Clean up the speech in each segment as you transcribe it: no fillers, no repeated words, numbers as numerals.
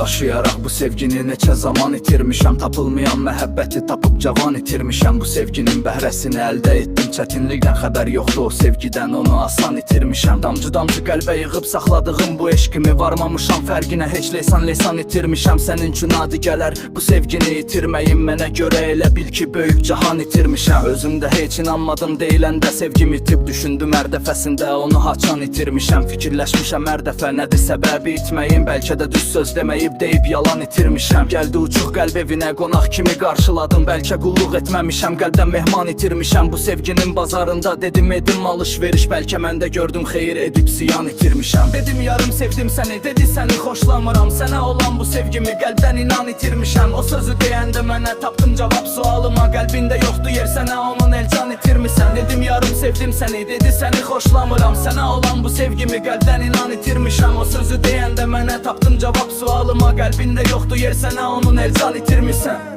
Daşıyaraq bu sevgini neçə zaman itirmişəm. Tapılmayan məhəbbəti tapıb cavan itirmişəm. Bu sevginin bəhrəsini əldə etdim, çətinlikdən xəbər yoxdur o sevgidən, onu asan itirmişəm. Damcı-damcı qəlbə yığıb saxladığım bu eşqimi varmamışam fərqinə, heç leysan itirmişəm. Sənin üçün adi gələr bu sevgini itirməyim, mənə görə elə bil ki böyük cahan itirmişəm. Özümdə heç inanmadım deyiləndə sevgim itib, düşündüm hər dəfəsində onu haçan itirmişəm. Fikirləşmişəm hər dəfə nədir səbəbi itməyin, bəlkə də düz söz deməyib deyib yalan itirmişəm. Gəldi uçuq qəlb evinə qonaq kimi qarşıladım, bəlkə qulluq etməmişəm, qəlbdən mehman itirmişəm. Bu sevginin bazarında dedim edim alış-veriş, bəlkə mən də gördüm xeyir edib ziyan itirmişəm. Dedim yarım sevdim səni, dedi səni xoşlamıram, sənə olan bu sevgimi qəlbdən inan itirmişəm. O sözü deyəndə mənə tapdım cavab sualıma, qəlbində yoxdur yer, sənə onun elcan itirmişsən. Dedim yarım sevdim səni, dedi səni xoşlamıram, sənə olan bu sevgimi qəlbdən inan itirmişəm. O sözü deyəndə mənə tapdım cavab sualıma, qəlbində yoxdur yer, sənə onun elcan itirmişsən.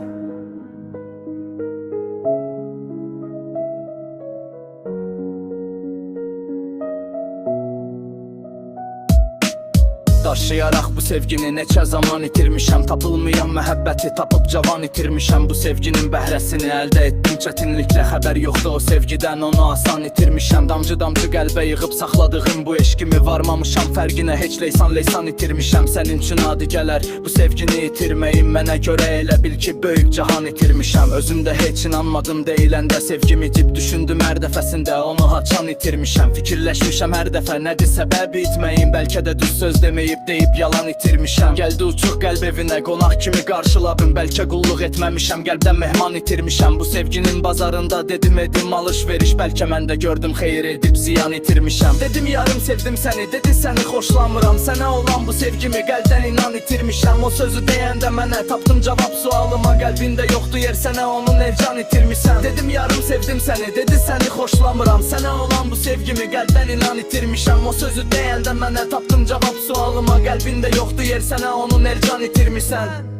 Daşıyaraq bu sevgini neçə zaman itirmişəm. Tapılmayan məhəbbəti tapıb cavan itirmişəm. Bu sevginin bəhrəsini əldə etdim, çətinliklə xəbər yoxdur o sevgidən, onu asan itirmişəm. Damcı-damcı qəlbə yığıb saxladığım bu eşqimi varmamışam fərqinə, heç leysan itirmişəm. Sənin üçün adi gələr bu sevgini itirməyim, mənə görə elə bil ki böyük cahan itirmişəm. Özümdə heç inanmadım deyiləndə sevgimi itib, düşündüm hər dəfəsində onu haçan itirmişəm. Fikirləşmişəm hər dəfə nədir səbəbi itməyin, bəlkə də düz söz deməyib deyib yalan itirmişəm. Gəldi uçuq qəlb evinə qonaq kimi qarşıladım, bəlkə qulluq etməmişəm, qəlbdən mehman itirmişəm. Bu sevginin bazarında dedim edim alış-veriş, bəlkə mən də gördüm xeyir edib ziyan itirmişəm. Dedim yarım sevdim səni, dedi səni xoşlamıram, sənə olan bu sevgimi qəlbdən inan itirmişəm. O sözü deyəndə mənə tapdım cavab sualıma, qəlbində yoxdur yer, sənə onun elcan itirmişsən. Dedim yarım sevdim səni, dedi səni xoşlamıram, sənə olan bu sevgimi qəlbdən inan itirmişəm. O sözü deyəndə mənə tapdım cavab sualıma, qəlbində yoxdur yer, sənə onun elcan itirmişsən.